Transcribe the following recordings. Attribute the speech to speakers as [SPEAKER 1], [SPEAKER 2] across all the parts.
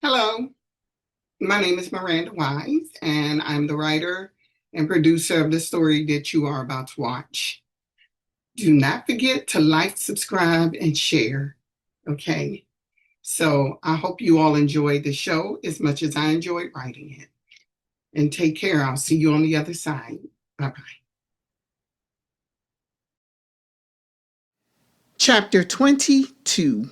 [SPEAKER 1] Hello, my name is Miranda Wise, and I'm the writer and producer of the story that you are about to watch. Do not forget to like, subscribe, and share. Okay, so I hope you all enjoyed the show as much as I enjoyed writing it. And take care. I'll see you on the other side. Bye bye. Chapter 22.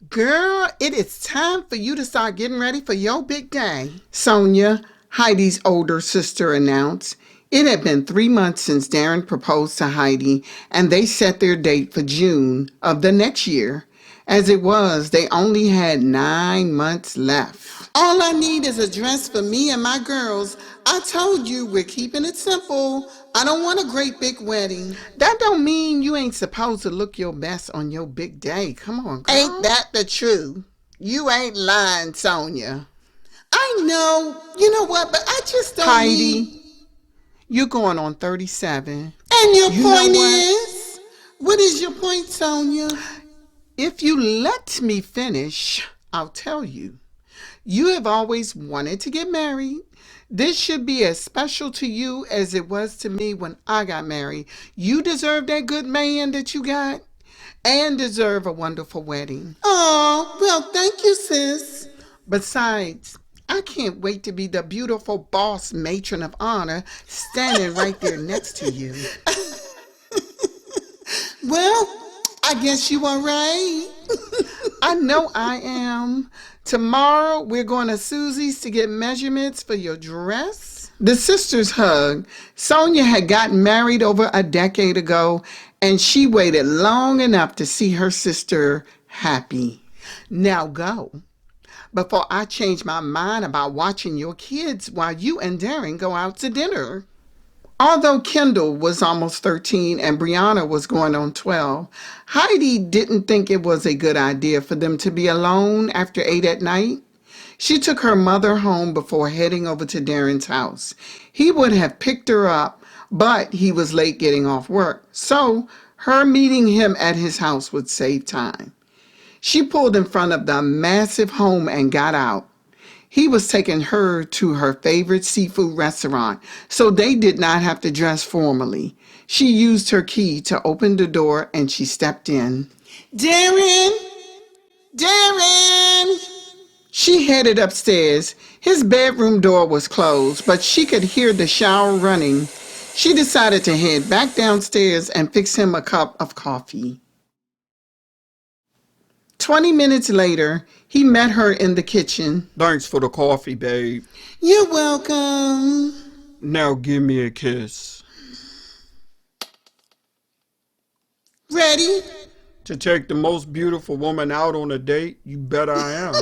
[SPEAKER 1] Girl, it is time for you to start getting ready for your big day, Sonia, Heidi's older sister, announced. It had been 3 months since Darren proposed to Heidi, and they set their date for June of the next year. As it was, they only had 9 months left. All I need is a dress for me and my girls. I told you we're keeping it simple. I don't want a great big wedding. That don't mean you ain't supposed to look your best on your big day. Come on, girl. Ain't that the truth? You ain't lying, Sonia. I know. You know what? But I just don't Heidi, you're going on 37. And your point is? What is your point, Sonia? If you let me finish, I'll tell you. You have always wanted to get married. This should be as special to you as it was to me when I got married. You deserve that good man that you got and deserve a wonderful wedding. Oh, well, thank you, sis. Besides, I can't wait to be the beautiful boss matron of honor standing right there next to you. Well, I guess you are right. I know I am. Tomorrow, we're going to Susie's to get measurements for your dress. The sisters hugged. Sonia had gotten married over a decade ago, and she waited long enough to see her sister happy. Now go, before I change my mind about watching your kids while you and Darren go out to dinner. Although Kendall was almost 13 and Brianna was going on 12, Heidi didn't think it was a good idea for them to be alone after 8 at night. She took her mother home before heading over to Darren's house. He would have picked her up, but he was late getting off work, so her meeting him at his house would save time. She pulled in front of the massive home and got out. He was taking her to her favorite seafood restaurant, so they did not have to dress formally. She used her key to open the door and she stepped in. Darren! Darren! She headed upstairs. His bedroom door was closed, but she could hear the shower running. She decided to head back downstairs and fix him a cup of coffee. 20 minutes later, he met her in the kitchen.
[SPEAKER 2] Thanks for the coffee, babe.
[SPEAKER 1] You're welcome.
[SPEAKER 2] Now give me a kiss.
[SPEAKER 1] Ready?
[SPEAKER 2] To take the most beautiful woman out on a date? You bet I am.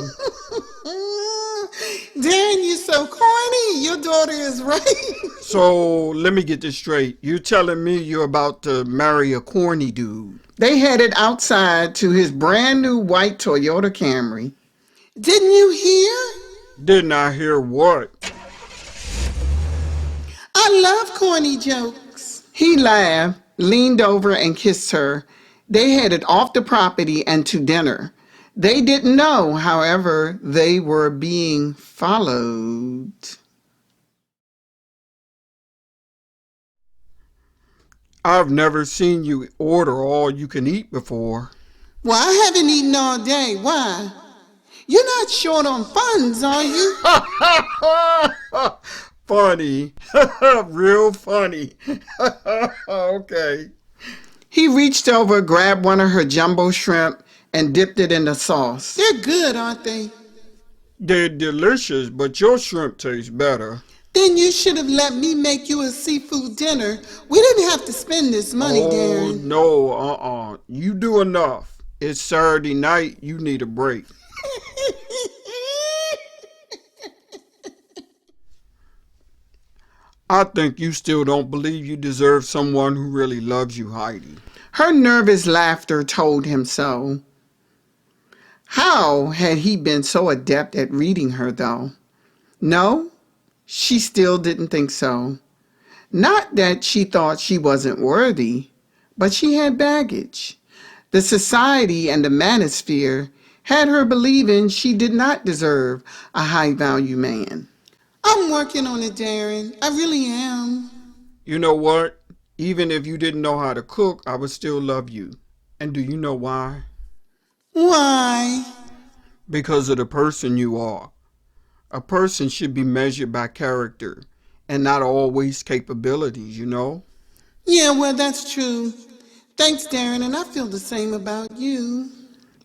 [SPEAKER 1] Darren, you're so corny. Your daughter is right.
[SPEAKER 2] So, let me get this straight. You're telling me you're about to marry a corny dude?
[SPEAKER 1] They headed outside to his brand new white Toyota Camry. Didn't you hear?
[SPEAKER 2] Didn't I hear what?
[SPEAKER 1] I love corny jokes. He laughed, leaned over and kissed her. They headed off the property and to dinner. They didn't know, however, they were being followed.
[SPEAKER 2] I've never seen you order all you can eat before.
[SPEAKER 1] Well, I haven't eaten all day. Why? You're not short on funds, are you?
[SPEAKER 2] Funny. Real funny. Okay.
[SPEAKER 1] He reached over, grabbed one of her jumbo shrimp, and dipped it in the sauce. They're good, aren't they?
[SPEAKER 2] They're delicious, but your shrimp tastes better.
[SPEAKER 1] Then you should have let me make you a seafood dinner. We didn't have to spend this money, Darren.
[SPEAKER 2] No, You do enough. It's Saturday night. You need a break. I think you still don't believe you deserve someone who really loves you, Heidi.
[SPEAKER 1] Her nervous laughter told him so. How had he been so adept at reading her, though? No, she still didn't think so. Not that she thought she wasn't worthy, but she had baggage. The society and the manosphere had her believing she did not deserve a high-value man. I'm working on it, Darren. I really am.
[SPEAKER 2] You know what? Even if you didn't know how to cook, I would still love you. And do you know why?
[SPEAKER 1] Why?
[SPEAKER 2] Because of the person you are. A person should be measured by character and not always capabilities, you know?
[SPEAKER 1] Yeah, well, that's true. Thanks, Darren, and I feel the same about you.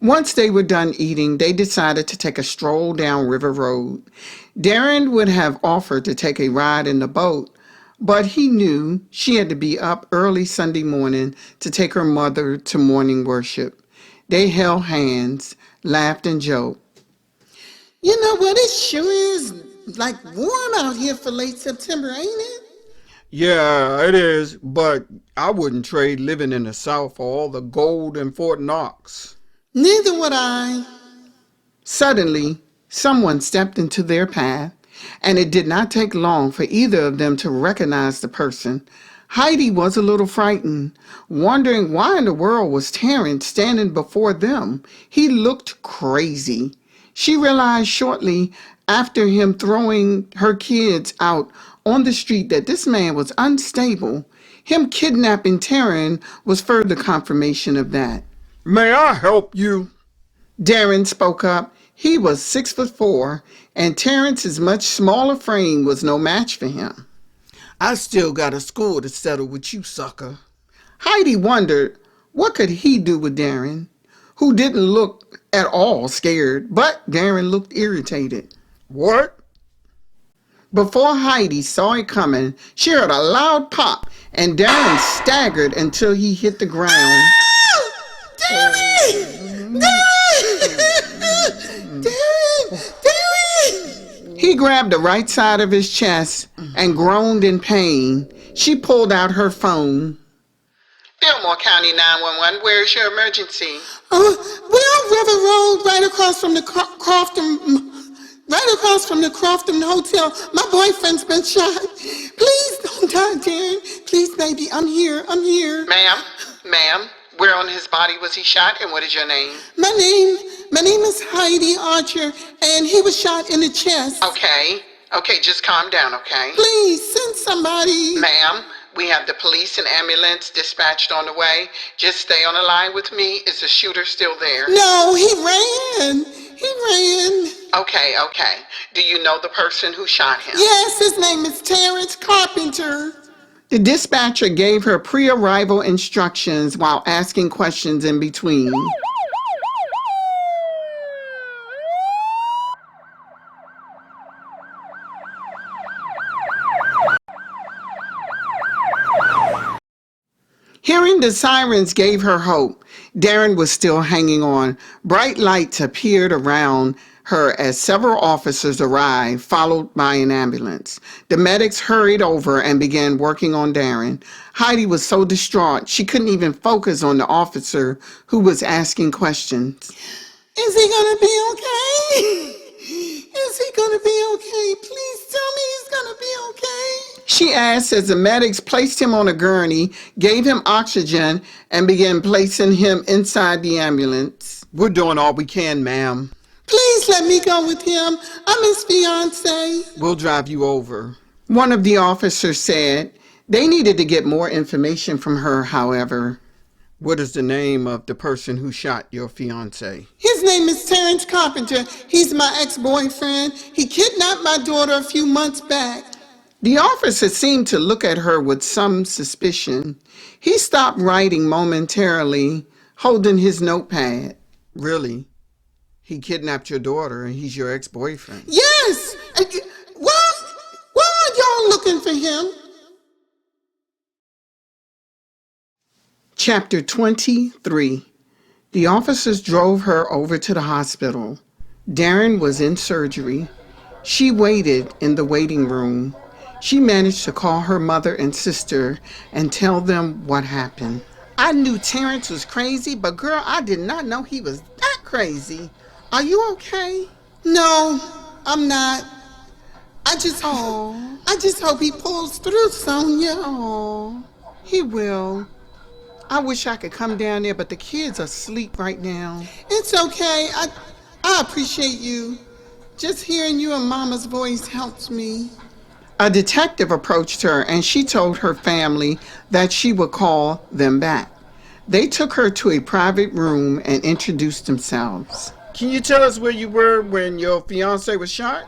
[SPEAKER 1] Once they were done eating, they decided to take a stroll down River Road. Darren would have offered to take a ride in the boat, but he knew she had to be up early Sunday morning to take her mother to morning worship. They held hands, laughed, and joked. You know what? It sure is like warm out here for late September, ain't it?
[SPEAKER 2] Yeah, it is, but I wouldn't trade living in the South for all the gold in Fort Knox.
[SPEAKER 1] Neither would I. Suddenly, someone stepped into their path, and it did not take long for either of them to recognize the person. Heidi was a little frightened, wondering why in the world was Terrence standing before them. He looked crazy. She realized shortly after him throwing her kids out on the street that this man was unstable. Him kidnapping Terrence was further confirmation of that.
[SPEAKER 2] May I help you?
[SPEAKER 1] Darren spoke up. He was 6'4", and Terrence's much smaller frame was no match for him. I still got a score to settle with you, sucker. Heidi wondered what could he do with Darren, who didn't look at all scared, but Darren looked irritated.
[SPEAKER 2] What?
[SPEAKER 1] Before Heidi saw it coming, she heard a loud pop, and Darren staggered until he hit the ground. Ah! Darren! Darren! He grabbed the right side of his chest and groaned in pain. She pulled out her phone. Fillmore County 911, where's your emergency? We're on River Road, right across from the Crofton Hotel. My boyfriend's been shot. Please don't die, Darren. Please, baby, I'm here. Ma'am, where on his body was he shot, and what is your name? My name is Heidi Archer, and he was shot in the chest. Okay, just calm down, okay? Please, send somebody. Ma'am, we have the police and ambulance dispatched on the way. Just stay on the line with me. Is the shooter still there? No, he ran. Okay. Do you know the person who shot him? Yes, his name is Terrence Carpenter. The dispatcher gave her pre-arrival instructions while asking questions in between. Hearing the sirens gave her hope. Darren was still hanging on. Bright lights appeared around her as several officers arrived, followed by an ambulance. The medics hurried over and began working on Darren. Heidi was so distraught she couldn't even focus on the officer who was asking questions. Is he gonna be okay? Is he gonna be okay? Please tell me he's gonna be okay. She asked as the medics placed him on a gurney, gave him oxygen, and began placing him inside the ambulance.
[SPEAKER 2] We're doing all we can, ma'am.
[SPEAKER 1] Please let me go with him. I'm his fiance.
[SPEAKER 2] We'll drive you over.
[SPEAKER 1] One of the officers said. They needed to get more information from her, however.
[SPEAKER 2] What is the name of the person who shot your fiance?
[SPEAKER 1] His name is Terrence Carpenter. He's my ex-boyfriend. He kidnapped my daughter a few months back. The officer seemed to look at her with some suspicion. He stopped writing momentarily, holding his notepad.
[SPEAKER 2] Really? He kidnapped your daughter and he's your ex-boyfriend?
[SPEAKER 1] Yes! Why are y'all looking for him? Chapter 23. The officers drove her over to the hospital. Darren was in surgery. She waited in the waiting room. She managed to call her mother and sister and tell them what happened. I knew Terrence was crazy, but girl, I did not know he was that crazy. Are you okay? No, I'm not. I just hope he pulls through, Sonia. Oh, he will. I wish I could come down there, but the kids are asleep right now. It's okay. I appreciate you. Just hearing you and Mama's voice helps me. A detective approached her and she told her family that she would call them back. They took her to a private room and introduced themselves.
[SPEAKER 2] Can you tell us where you were when your fiance was shot?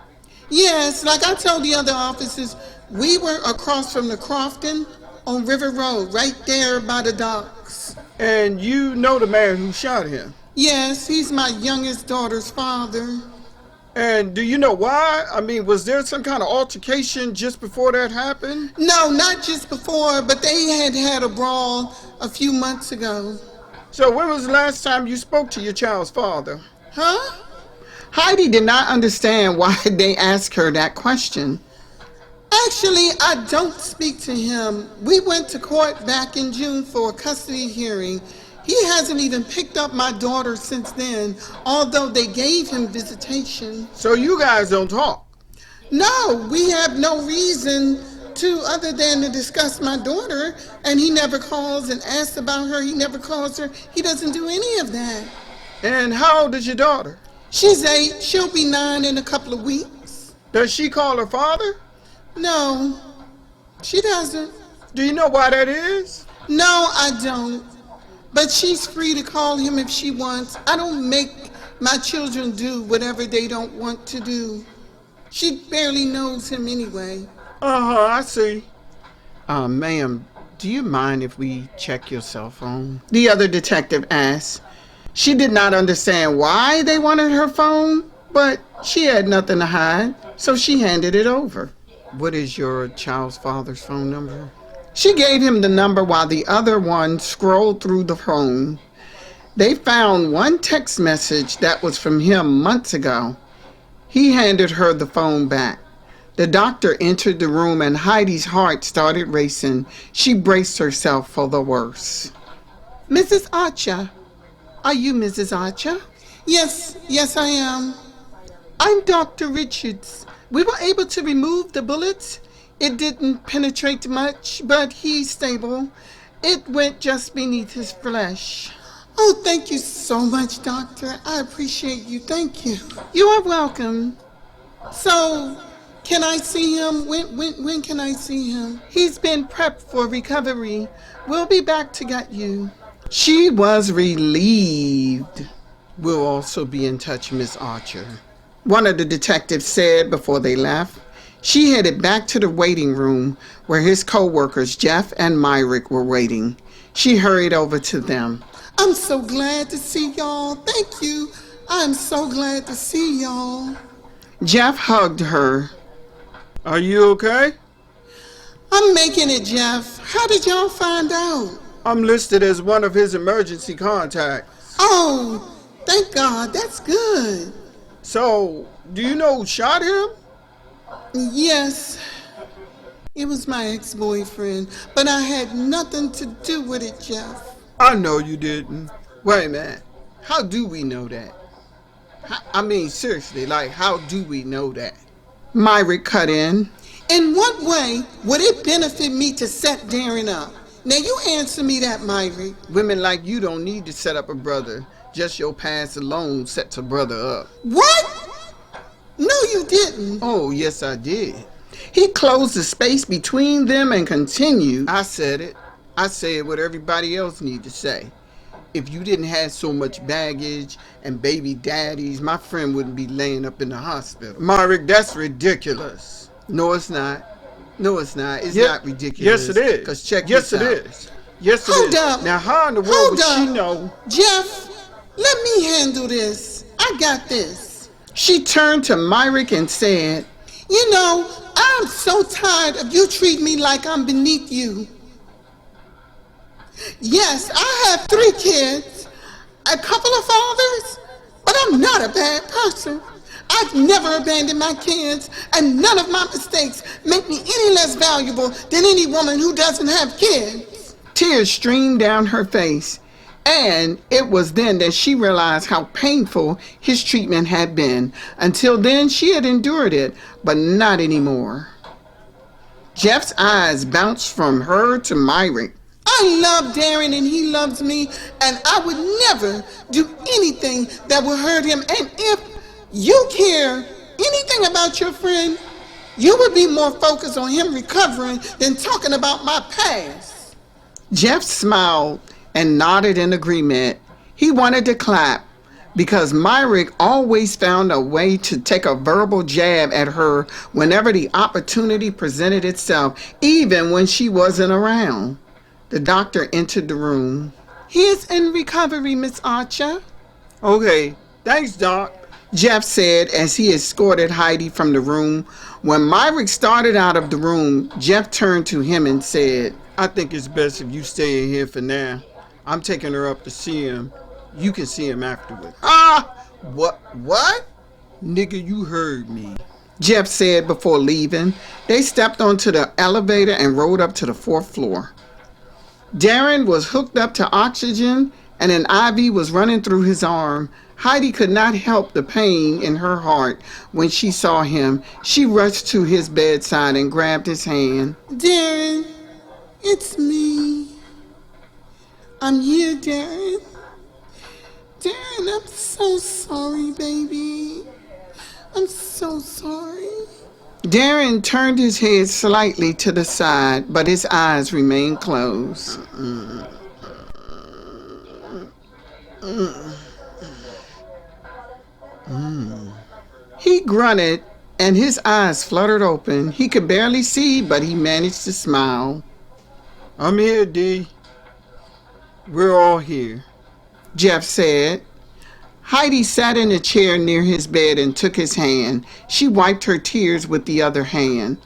[SPEAKER 1] Yes, like I told the other officers, we were across from the Crofton on River Road, right there by the docks.
[SPEAKER 2] And you know the man who shot him?
[SPEAKER 1] Yes, he's my youngest daughter's father.
[SPEAKER 2] And do you know why? I mean, was there some kind of altercation just before that happened?
[SPEAKER 1] No, not just before, but they had a brawl a few months ago.
[SPEAKER 2] So when was the last time you spoke to your child's father?
[SPEAKER 1] Huh? Heidi did not understand why they asked her that question. Actually, I don't speak to him. We went to court back in June for a custody hearing. He hasn't even picked up my daughter since then, although they gave him visitation.
[SPEAKER 2] So you guys don't talk?
[SPEAKER 1] No, we have no reason to other than to discuss my daughter, and he never calls and asks about her. He never calls her. He doesn't do any of that.
[SPEAKER 2] And how old is your daughter?
[SPEAKER 1] She's 8. She'll be 9 in a couple of weeks.
[SPEAKER 2] Does she call her father?
[SPEAKER 1] No, she doesn't.
[SPEAKER 2] Do you know why that is?
[SPEAKER 1] No, I don't. But she's free to call him if she wants. I don't make my children do whatever they don't want to do. She barely knows him anyway.
[SPEAKER 2] I see.
[SPEAKER 1] Ma'am, do you mind if we check your cell phone? The other detective asked. She did not understand why they wanted her phone, but she had nothing to hide, so she handed it over. What is your child's father's phone number? She gave him the number while the other one scrolled through the phone. They found one text message that was from him months ago. He handed her the phone back. The doctor entered the room and Heidi's heart started racing. She braced herself for the worst. Mrs. Archer, are you Mrs. Archer? Yes, I am. I'm Dr. Richards. We were able to remove the bullets. It didn't penetrate much, but he's stable. It went just beneath his flesh. Oh, thank you so much, Doctor. I appreciate you. Thank you. You are welcome. So, can I see him? When can I see him? He's been prepped for recovery. We'll be back to get you. She was relieved. We'll also be in touch, Miss Archer, one of the detectives said before they left. She headed back to the waiting room where his co-workers Jeff and Myrick were waiting. She hurried over to them. I'm so glad to see y'all. Thank you. I'm so glad to see y'all. Jeff hugged her.
[SPEAKER 2] Are you okay?
[SPEAKER 1] I'm making it, Jeff. How did y'all find out?
[SPEAKER 2] I'm listed as one of his emergency contacts.
[SPEAKER 1] Oh, thank God. That's good.
[SPEAKER 2] So, do you know who shot him?
[SPEAKER 1] Yes, it was my ex-boyfriend, but I had nothing to do with it, Jeff.
[SPEAKER 2] I know you didn't.
[SPEAKER 1] Wait a minute. How do we know that? I mean, seriously, like, how do we know that? Myrick cut in. In what way would it benefit me to set Darren up? Now, you answer me that, Myrick. Women like you don't need to set up a brother. Just your past alone sets a brother up. What? No, you didn't. Oh, yes, I did. He closed the space between them and continued. I said it. I said what everybody else need to say. If you didn't have so much baggage and baby daddies, my friend wouldn't be laying up in the hospital.
[SPEAKER 2] Myrick, that's ridiculous.
[SPEAKER 1] No, it's not. No, it's not. It's
[SPEAKER 2] Ye-
[SPEAKER 1] not ridiculous.
[SPEAKER 2] Yes, it is.
[SPEAKER 1] Because check
[SPEAKER 2] yes,
[SPEAKER 1] this
[SPEAKER 2] it
[SPEAKER 1] out.
[SPEAKER 2] is. Yes, it is.
[SPEAKER 1] Hold up.
[SPEAKER 2] Now, how in the world
[SPEAKER 1] Hold
[SPEAKER 2] would she
[SPEAKER 1] up.
[SPEAKER 2] know?
[SPEAKER 1] Jeff, let me handle this. I got this. She turned to Myrick and said, you know, I'm so tired of you treating me like I'm beneath you. Yes, I have 3 kids, a couple of fathers, but I'm not a bad person. I've never abandoned my kids, and none of my mistakes make me any less valuable than any woman who doesn't have kids. Tears streamed down her face, and it was then that she realized how painful his treatment had been. Until then, she had endured it, but not anymore. Jeff's eyes bounced from her to Myrick. I love Darren and he loves me, and I would never do anything that would hurt him. And if you care anything about your friend, you would be more focused on him recovering than talking about my past. Jeff smiled and nodded in agreement. He wanted to clap because Myrick always found a way to take a verbal jab at her whenever the opportunity presented itself, even when she wasn't around. The doctor entered the room. He is in recovery, Miss Archer.
[SPEAKER 2] Okay, thanks, Doc.
[SPEAKER 1] Jeff said as he escorted Heidi from the room. When Myrick started out of the room, Jeff turned to him and said,
[SPEAKER 2] I think it's best if you stay in here for now. I'm taking her up to see him. You can see him afterwards.
[SPEAKER 1] What?
[SPEAKER 2] Nigga, you heard me.
[SPEAKER 1] Jeff said before leaving. They stepped onto the elevator and rode up to the 4th floor. Darren was hooked up to oxygen and an IV was running through his arm. Heidi could not help the pain in her heart when she saw him. She rushed to his bedside and grabbed his hand. Darren, it's me. I'm here, Darren. Darren, I'm so sorry, baby. I'm so sorry. Darren turned his head slightly to the side, but his eyes remained closed. He grunted, and his eyes fluttered open. He could barely see, but he managed to smile.
[SPEAKER 2] I'm here, D. We're all here,
[SPEAKER 1] Jeff said. Heidi sat in a chair near his bed and took his hand. She wiped her tears with the other hand.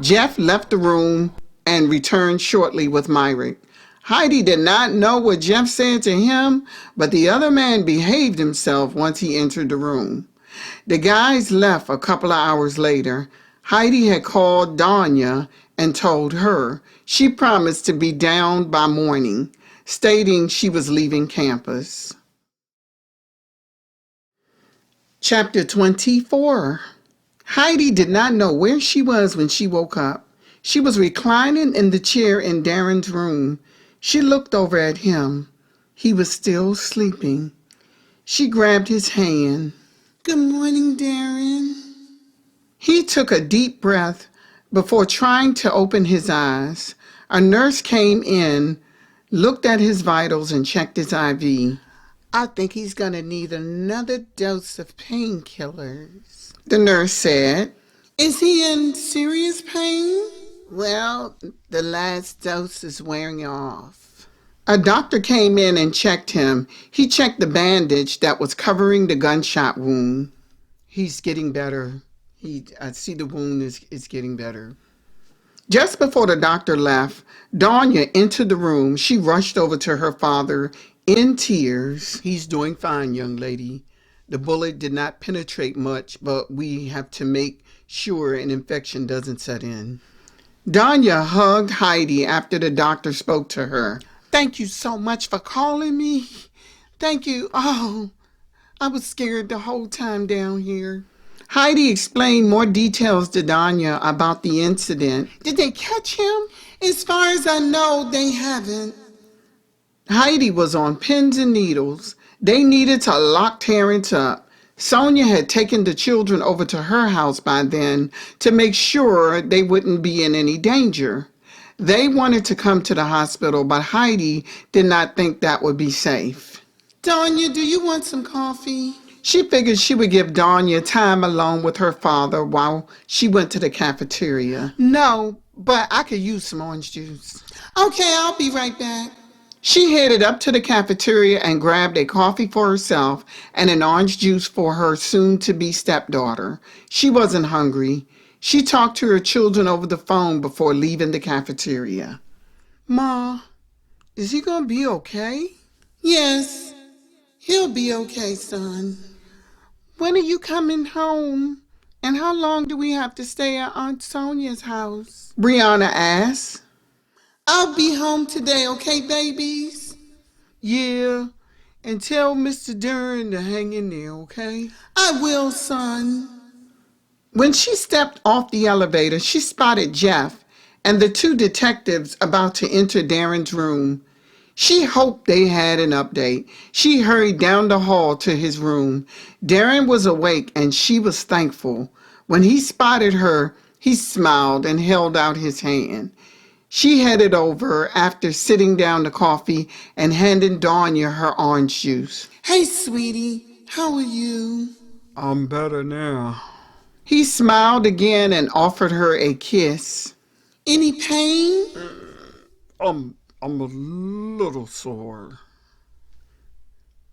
[SPEAKER 1] Jeff left the room and returned shortly with Myrick. Heidi did not know what Jeff said to him, but the other man behaved himself once he entered the room. The guys left a couple of hours later. Heidi had called Danya and told her she promised to be down by morning, stating she was leaving campus. Chapter 24. Heidi did not know where she was when she woke up. She was reclining in the chair in Darren's room. She looked over at him. He was still sleeping. She grabbed his hand. Good morning, Darren. He took a deep breath before trying to open his eyes. A nurse came in, looked at his vitals, and checked his IV. I think he's going to need another dose of painkillers, the nurse said. Is he in serious pain? Well, the last dose is wearing off. A doctor came in and checked him. He checked the bandage that was covering the gunshot wound. He's getting better. I see the wound is getting better. Just before the doctor left, Danya entered the room. She rushed over to her father in tears. He's doing fine, young lady. The bullet did not penetrate much, but we have to make sure an infection doesn't set in. Danya hugged Heidi after the doctor spoke to her. Thank you so much for calling me. Thank you. Oh, I was scared the whole time down here. Heidi explained more details to Danya about the incident. Did they catch him? As far as I know, they haven't. Heidi was on pins and needles. They needed to lock Terrence up. Sonia had taken the children over to her house by then to make sure they wouldn't be in any danger. They wanted to come to the hospital, but Heidi did not think that would be safe. Danya, do you want some coffee? She figured she would give Danya time alone with her father while she went to the cafeteria. No, but I could use some orange juice. Okay, I'll be right back. She headed up to the cafeteria and grabbed a coffee for herself and an orange juice for her soon-to-be stepdaughter. She wasn't hungry. She talked to her children over the phone before leaving the cafeteria. Ma, is he gonna be okay? Yes, he'll be okay, son. When are you coming home? And how long do we have to stay at Aunt Sonia's house? Brianna asked. I'll be home today, okay, babies? Yeah, and tell Mr. Darren to hang in there, okay? I will, son. When she stepped off the elevator, she spotted Jeff and the two detectives about to enter Darren's room. She hoped they had an update. She hurried down the hall to his room. Darren was awake and she was thankful. When he spotted her, he smiled and held out his hand. She headed over after sitting down to coffee and handing Danya her orange juice. "Hey, sweetie, how are you?"
[SPEAKER 2] I'm better now.
[SPEAKER 1] He smiled again and offered her a kiss. "Any pain?"
[SPEAKER 2] I'm a little sore.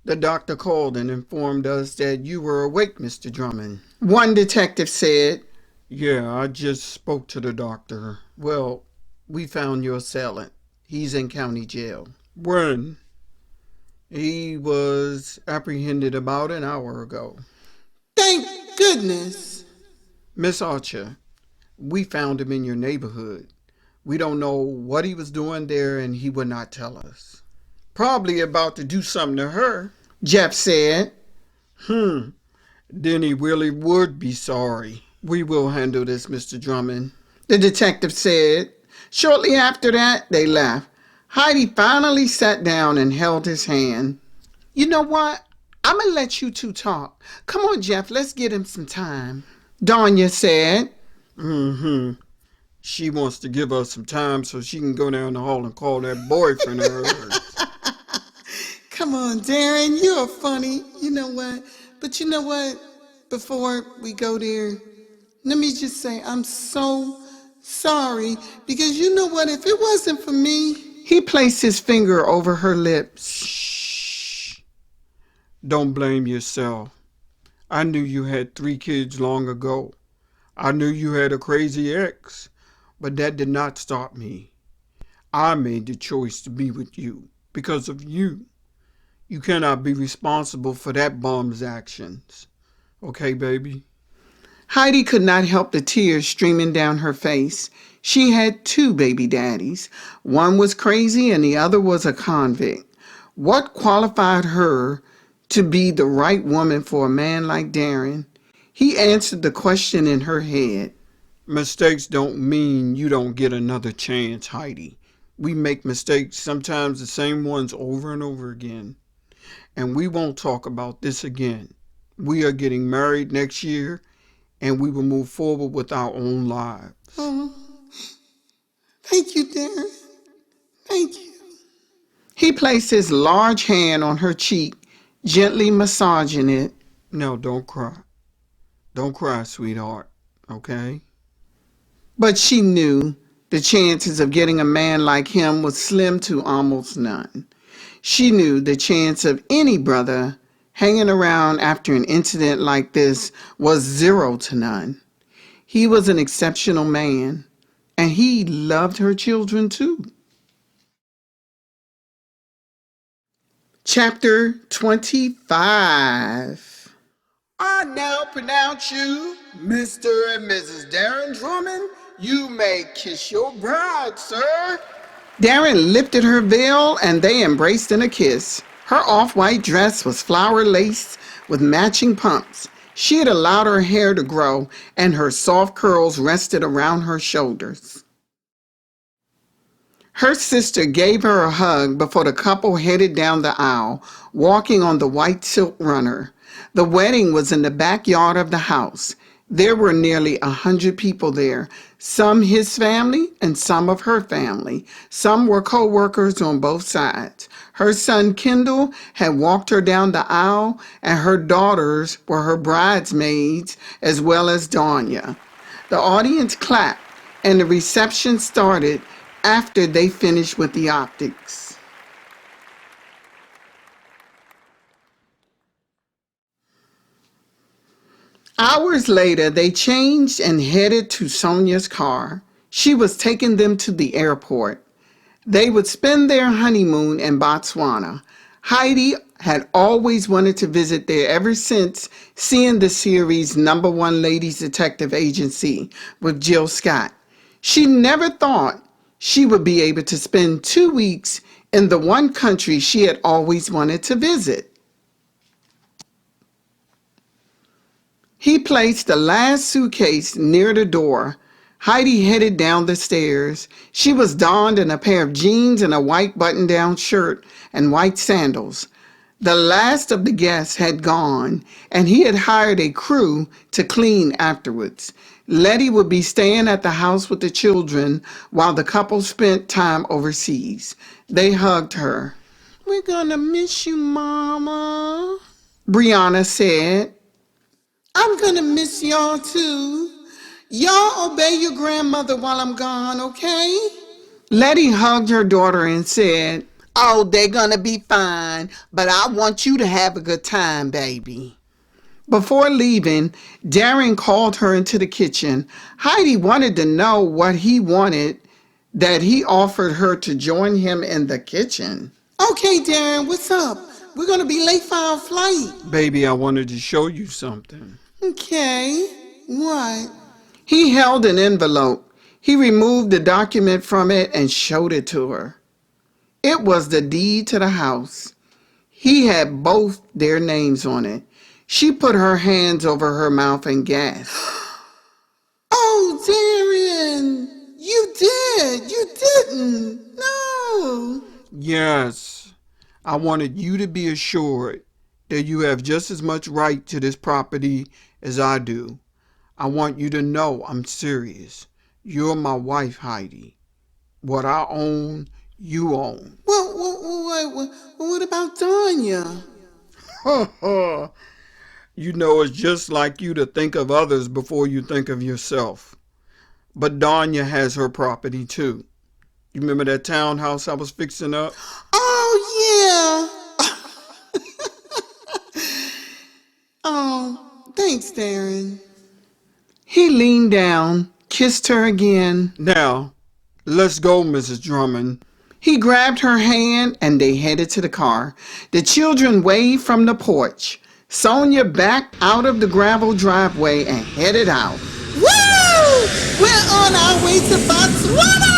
[SPEAKER 1] The doctor called and informed us that you were awake, Mr. Drummond, one detective said.
[SPEAKER 2] Yeah, I just spoke to the doctor.
[SPEAKER 1] "Well, we found your assailant. He's in county jail."
[SPEAKER 2] When?
[SPEAKER 1] "He was apprehended about an hour ago." "Thank goodness." "Miss Archer, we found him in your neighborhood. We don't know what he was doing there and he would not tell us." "Probably about to do something to her," Jeff said.
[SPEAKER 2] Then he really would be sorry.
[SPEAKER 1] "We will handle this, Mr. Drummond," the detective said. Shortly after that, they left. Heidi finally sat down and held his hand. "You know what? I'm going to let you two talk. Come on, Jeff, let's get him some time," Danya said.
[SPEAKER 2] She wants to give us some time so she can go down the hall and call that boyfriend of hers.
[SPEAKER 1] "Come on, Darren, you're funny. You know what? But you know what? Before we go there, let me just say I'm so sorry because you know what? If it wasn't for me..." He placed his finger over her lips.
[SPEAKER 2] Shh. Don't blame yourself. I knew you had 3 kids long ago. I knew you had a crazy ex, but that did not stop me. I made the choice to be with you because of you. You cannot be responsible for that bum's actions. Okay, baby?"
[SPEAKER 1] Heidi could not help the tears streaming down her face. She had 2 baby daddies. One was crazy and the other was a convict. What qualified her to be the right woman for a man like Darren? He answered the question in her head.
[SPEAKER 2] Mistakes don't mean you don't get another chance, Heidi. We make mistakes, sometimes the same ones over and over again. And we won't talk about this again. We are getting married next year, and we will move forward with our own lives.
[SPEAKER 1] "Oh, thank you, Darren. Thank you." He placed his large hand on her cheek, gently massaging it.
[SPEAKER 2] Now, don't cry. Don't cry, sweetheart, okay?
[SPEAKER 1] But she knew the chances of getting a man like him was slim to almost none. She knew the chance of any brother hanging around after an incident like this was 0 to none. He was an exceptional man, and he loved her children too. Chapter 25. "I now pronounce you Mr. and Mrs. Darren Drummond. You may kiss your bride, sir." Darren lifted her veil and they embraced in a kiss. Her off-white dress was flower-laced with matching pumps. She had allowed her hair to grow and her soft curls rested around her shoulders. Her sister gave her a hug before the couple headed down the aisle, walking on the white silk runner. The wedding was in the backyard of the house. There were nearly 100 people there, some his family and some of her family. Some were co-workers on both sides. Her son Kendall had walked her down the aisle, and her daughters were her bridesmaids as well as Danya. The audience clapped, and the reception started after they finished with the optics. Hours later, they changed and headed to Sonia's car. She was taking them to the airport. They would spend their honeymoon in Botswana. Heidi had always wanted to visit there ever since seeing the series #1 Ladies Detective Agency with Jill Scott. She never thought she would be able to spend 2 weeks in the one country she had always wanted to visit. He placed the last suitcase near the door. Heidi headed down the stairs. She was donned in a pair of jeans and a white button-down shirt and white sandals. The last of the guests had gone, and he had hired a crew to clean afterwards. Letty would be staying at the house with the children while the couple spent time overseas. They hugged her. "We're gonna miss you, Mama," Brianna said. "I'm gonna miss y'all too. Y'all obey your grandmother while I'm gone, okay?" Letty hugged her daughter and said, "Oh, they're gonna be fine, but I want you to have a good time, baby." Before leaving, Darren called her into the kitchen. Heidi wanted to know what he wanted that he offered her to join him in the kitchen. "Okay, Darren, what's up? We're gonna be late for our flight."
[SPEAKER 2] Baby, I wanted to show you something.
[SPEAKER 1] "Okay, what?" He held an envelope. He removed the document from it and showed it to her. It was the deed to the house. He had both their names on it. She put her hands over her mouth and gasped. "Oh, Darren, you did. You didn't. No."
[SPEAKER 2] Yes, I wanted you to be assured that you have just as much right to this property as I do. I want you to know I'm serious. You're my wife, Heidi. What I own, you own.
[SPEAKER 1] Well, what about Danya?
[SPEAKER 2] You know it's just like you to think of others before you think of yourself. But Danya has her property too. You remember that townhouse I was fixing up?
[SPEAKER 1] Oh, yeah. Oh, thanks, Darren. He leaned down, kissed her again.
[SPEAKER 2] Now, let's go, Mrs. Drummond.
[SPEAKER 1] He grabbed her hand and they headed to the car. The children waved from the porch. Sonia backed out of the gravel driveway and headed out. Woo! We're on our way to Botswana!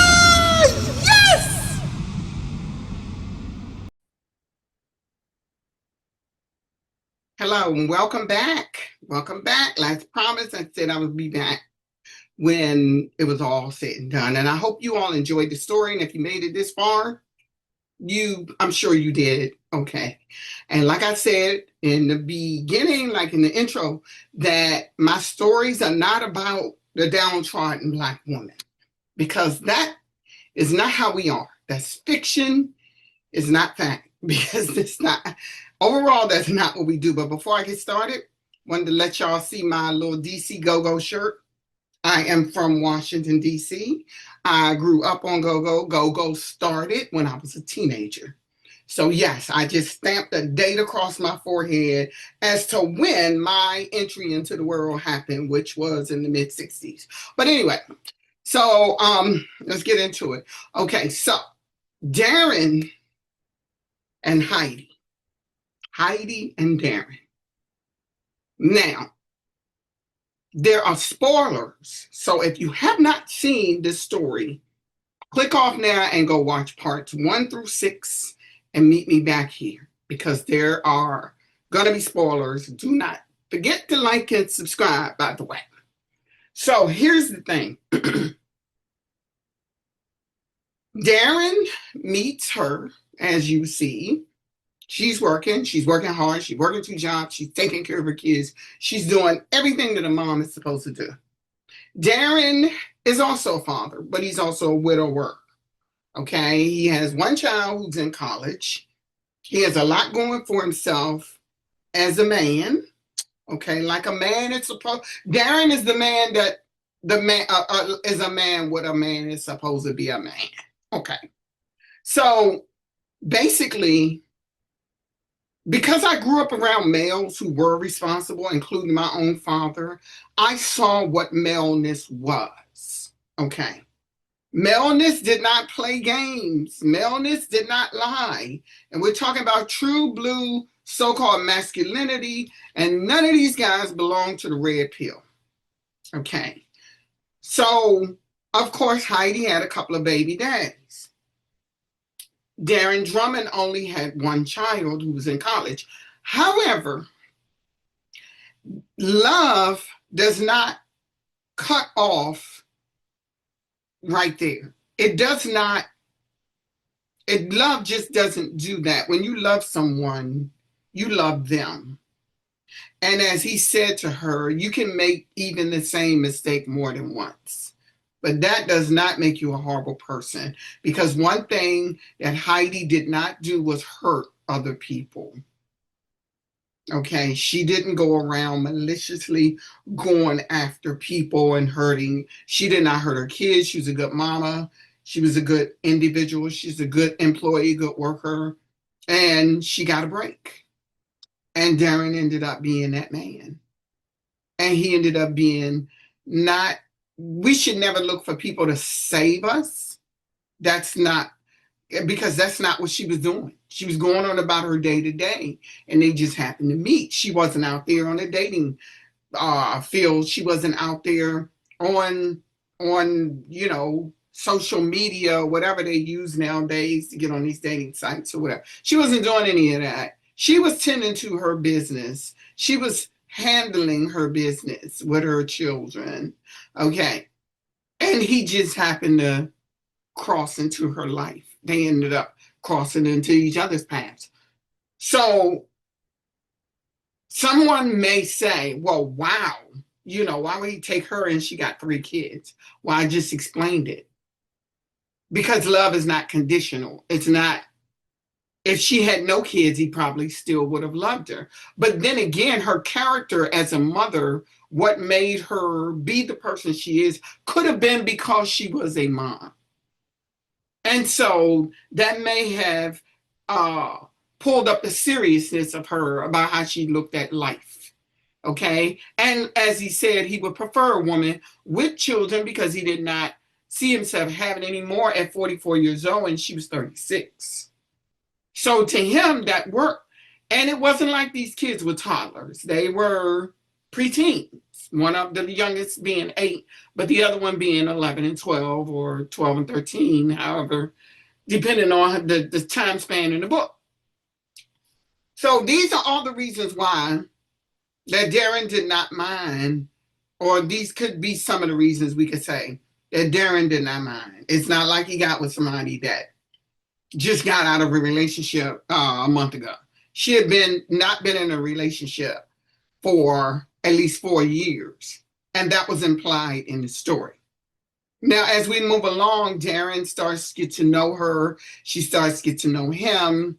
[SPEAKER 1] Yes! Hello and welcome back. Welcome back. Like promised, I said I would be back when it was all said and done. And I hope you all enjoyed the story. And if you made it this far, I'm sure you did. Okay. And like I said in the beginning, like in the intro, that my stories are not about the downtrodden Black woman, because that is not how we are. That's fiction. It's not fact, because it's not, overall, that's not what we do. But before I get started, wanted to let y'all see my little DC Go-Go shirt. I am from Washington, D.C. I grew up on Go-Go. Go-Go started when I was a teenager. So yes, I just stamped a date across my forehead as to when my entry into the world happened, which was in the mid-60s. But anyway, so let's get into it. Okay, so Darren and Heidi. Heidi and Darren. Now, there are spoilers. So if you have not seen this story, click off now and go watch parts 1 through 6 and meet me back here, because there are going to be spoilers. Do not forget to like and subscribe, by the way. So here's the thing. Darren meets her, as you see. She's working hard, she's working 2 jobs, she's taking care of her kids, she's doing everything that a mom is supposed to do. Darren is also a father, but he's also a widower. Okay, he has 1 child who's in college. He has a lot going for himself as a man. Okay, like a man is supposed. Darren is the man that is a man what a man is supposed to be a man. Okay, so basically, because I grew up around males who were responsible, including my own father, I saw what maleness was. Okay. Maleness did not play games. Maleness did not lie. And we're talking about true blue so-called masculinity, and none of these guys belong to the red pill. Okay. So, of course, Heidi had a couple of baby daddies. Darren Drummond only had 1 child who was in college. However, love does not cut off right there. It does not, love just doesn't do that. When you love someone, you love them. And as he said to her, you can make even the same mistake more than once. But that does not make you a horrible person. Because one thing that Heidi did not do was hurt other people. Okay, she didn't go around maliciously going after people and hurting. She did not hurt her kids. She was a good mama. She was a good individual. She's a good employee, good worker. And she got a break. And Darren ended up being that man. And he ended up being not, we should never look for people to save us. That's not, because that's not what she was doing. She was going on about her day to day, and they just happened to meet. She wasn't out there on a dating field. She wasn't out there on social media, whatever they use nowadays to get on these dating sites or whatever. She wasn't doing any of that. She was tending to her business. She was handling her business with her children. Okay. And he just happened to cross into her life. They ended up crossing into each other's paths. So someone may say, well, wow, why would he take her and she got 3 kids? Well, I just explained it. Because love is not conditional. It's not, if she had no kids, he probably still would have loved her. But then again, her character as a mother, what made her be the person she is, could have been because she was a mom. And so that may have pulled up the seriousness of her about how she looked at life. Okay. And as he said, he would prefer a woman with children because he did not see himself having any more at 44 years old, and she was 36. So to him, that worked. And it wasn't like these kids were toddlers. They were preteens. One of the youngest being 8, but the other one being 11 and 12 or 12 and 13, however, depending on the time span in the book. So these are all the reasons why that Darren did not mind, or these could be some of the reasons we could say that Darren did not mind. It's not like he got with somebody that just got out of a relationship a month ago. She had not been in a relationship for at least 4 years. And that was implied in the story. Now, as we move along, Darren starts to get to know her. She starts to get to know him.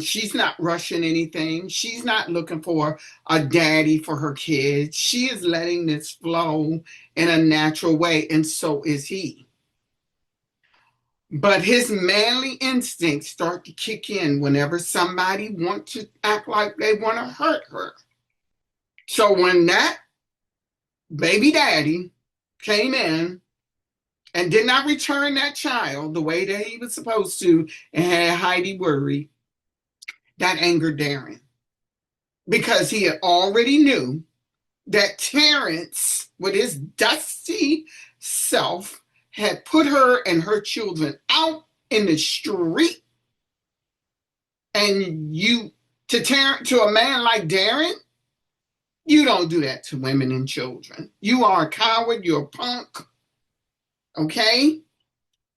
[SPEAKER 1] She's not rushing anything. She's not looking for a daddy for her kids. She is letting this flow in a natural way, and so is he. But his manly instincts start to kick in whenever somebody wants to act like they want to hurt her. So when that baby daddy came in and did not return that child the way that he was supposed to and had Heidi worried, that angered Darren. Because he had already knew that Terrence, with his dusty self, had put her and her children out in the street. And to a man like Darren, you don't do that to women and children. You are a coward. You're a punk. Okay?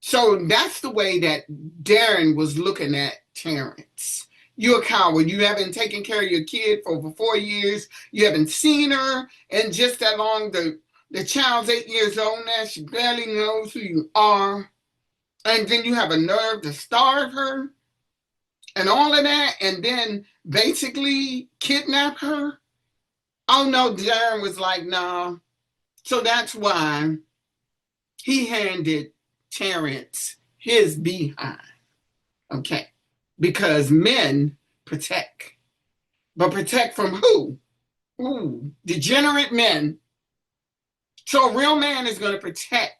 [SPEAKER 1] So that's the way that Darren was looking at Terrence. You're a coward. You haven't taken care of your kid for over 4 years. You haven't seen her in just that long. The child's 8 years old now. She barely knows who you are. And then you have a nerve to starve her and all of that, and then basically kidnap her. Oh no, Darren was like, nah. So that's why he handed Terrence his behind. Okay. Because men protect. But protect from who? Ooh, degenerate men. So a real man is going to protect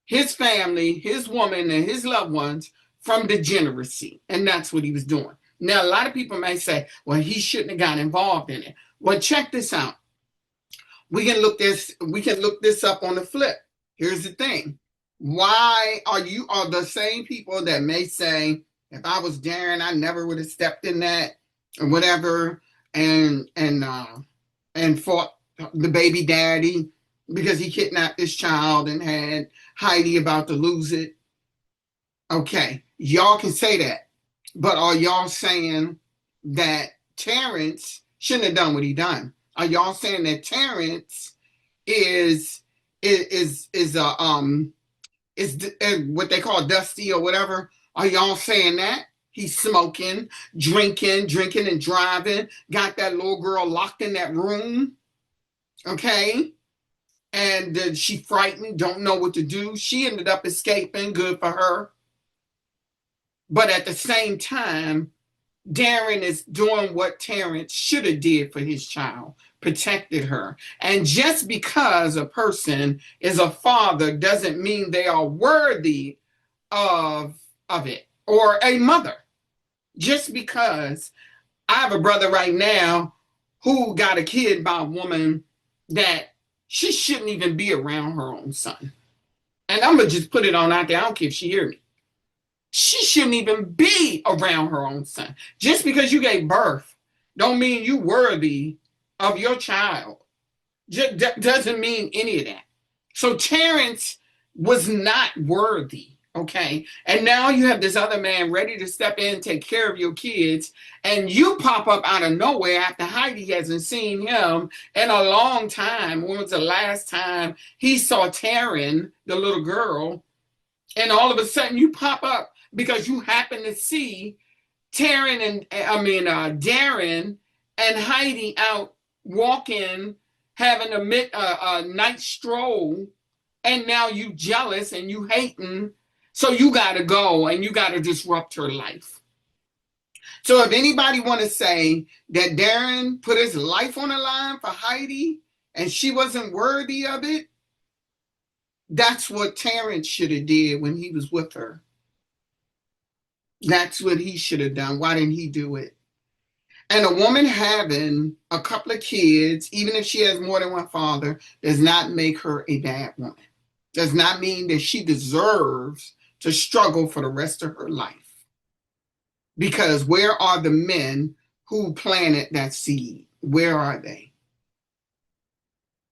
[SPEAKER 1] his family, his woman, and his loved ones from degeneracy. And that's what he was doing. Now, a lot of people may say, well, he shouldn't have got involved in it. Well, check this out. We can look this up on the flip. Here's the thing. Why are the same people that may say, if I was Darren, I never would have stepped in that or whatever and fought the baby daddy. because he kidnapped this child and had Heidi about to lose it. Okay, y'all can say that. But are y'all saying that Terrence shouldn't have done what he done? Are y'all saying that Terrence is is what they call dusty or whatever? Are y'all saying that? He's smoking, drinking and driving, got that little girl locked in that room, okay? And she frightened, don't know what to do. She ended up escaping, good for her. But at the same time, Darren is doing what Terrence should have did for his child, protected her. And just because a person is a father doesn't mean they are worthy of, of it, or a mother. Just because I have a brother right now who got a kid by a woman that she shouldn't even be around her own son. And I'm going to just put it on out there. I don't care if she hear me. She shouldn't even be around her own son. Just because you gave birth don't mean you worthy of your child. Just doesn't mean any of that. So Terrence was not worthy, okay? And now you have this other man ready to step in and take care of your kids, and you pop up out of nowhere after Heidi hasn't seen him in a long time. When was the last time he saw Taryn, the little girl? And all of a sudden you pop up because you happen to see Darren and Heidi out walking, having a night stroll, and now you jealous and you hating, so you got to go and you got to disrupt her life. So if anybody want to say that Darren put his life on the line for Heidi and she wasn't worthy of it, that's what Terrence should have did when he was with her. That's what he should have done. Why didn't he do it? And a woman having a couple of kids, even if she has more than one father, does not make her a bad woman. Does not mean that she deserves to struggle for the rest of her life. Because where are the men who planted that seed? Where are they?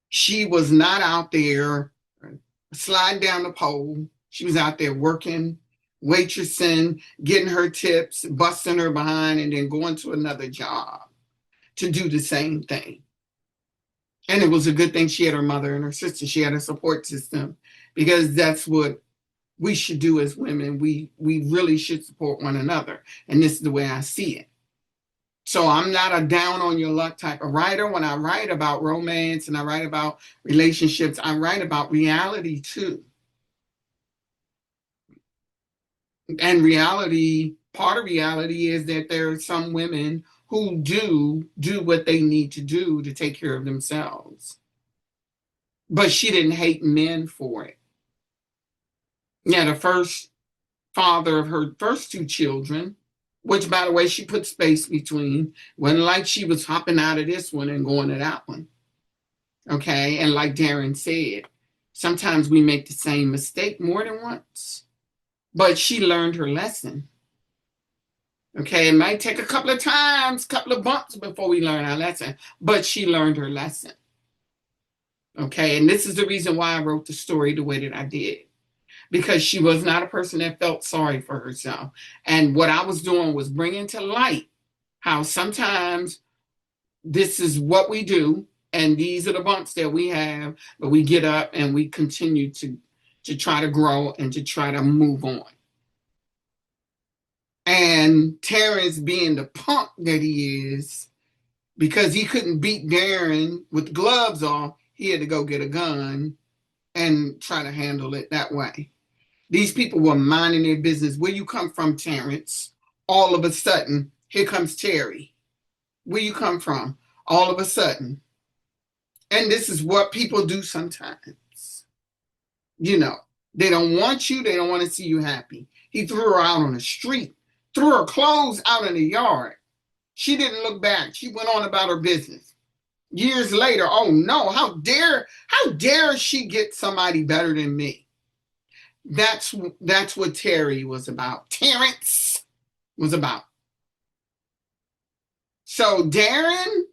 [SPEAKER 1] She was not out there sliding down the pole. She was out there working, waitressing, getting her tips, busting her behind, and then going to another job to do the same thing. And it was a good thing she had her mother and her sister. She had a support system, because that's what we should do as women. We really should support one another. And this is the way I see it. So I'm not a down on your luck type of writer. When I write about romance and I write about relationships, I write about reality too. And reality, part of reality is that there are some women who do what they need to do to take care of themselves. But she didn't hate men for it. Yeah, the first father of her first two children, which, by the way, she put space between, wasn't like she was hopping out of this one and going to that one. Okay, and like Darren said, sometimes we make the same mistake more than once. But she learned her lesson. Okay, it might take a couple of times, couple of bumps before we learn our lesson, but she learned her lesson. Okay, and this is the reason why I wrote the story the way that I did. Because she was not a person that felt sorry for herself. And what I was doing was bringing to light how sometimes this is what we do, and these are the bumps that we have, but we get up and we continue to try to grow and to try to move on. And Terrence, being the punk that he is, because he couldn't beat Darren with gloves off, he had to go get a gun and try to handle it that way. These people were minding their business. Where you come from, Terrence? All of a sudden, here comes Terry. Where you come from? All of a sudden. And this is what people do sometimes. You know, they don't want you. They don't want to see you happy. He threw her out on the street, threw her clothes out in the yard. She didn't look back. She went on about her business. Years later, oh no, how dare she get somebody better than me? That's what Terry was about. Terrence was about. So Darren,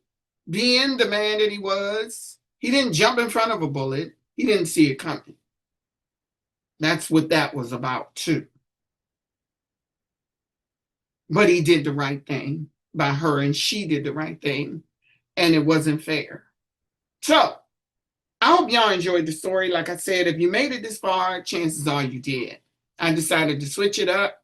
[SPEAKER 1] being the man that he was, He didn't jump in front of a bullet. He didn't see it coming. That's what that was about, too. But he did the right thing by her, and she did the right thing, and it wasn't fair. So, I hope y'all enjoyed the story. Like I said, if you made it this far, chances are you did. I decided to switch it up.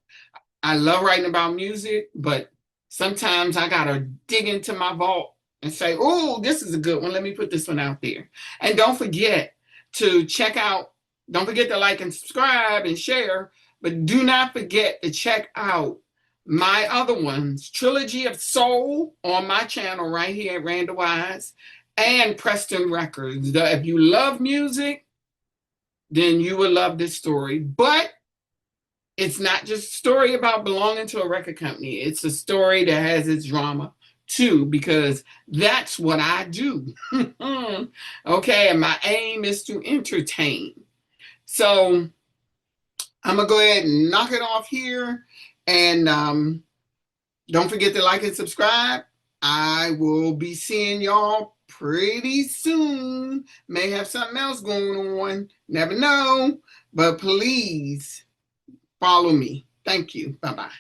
[SPEAKER 1] I love writing about music, but sometimes I gotta dig into my vault and say, oh, this is a good one. Let me put this one out there. And don't forget to check out, don't forget to like and subscribe and share, but do not forget to check out my other ones, Trilogy of Soul on my channel right here at Randall Wise and Preston Records. If you love music, then you will love this story. But it's not just a story about belonging to a record company. It's a story that has its drama too, because that's what I do. Okay, and my aim is to entertain. So I'm gonna go ahead and knock it off here, and don't forget to like and subscribe. I will be seeing y'all pretty soon. May have something else going on. Never know. But please follow me. Thank you. Bye-bye.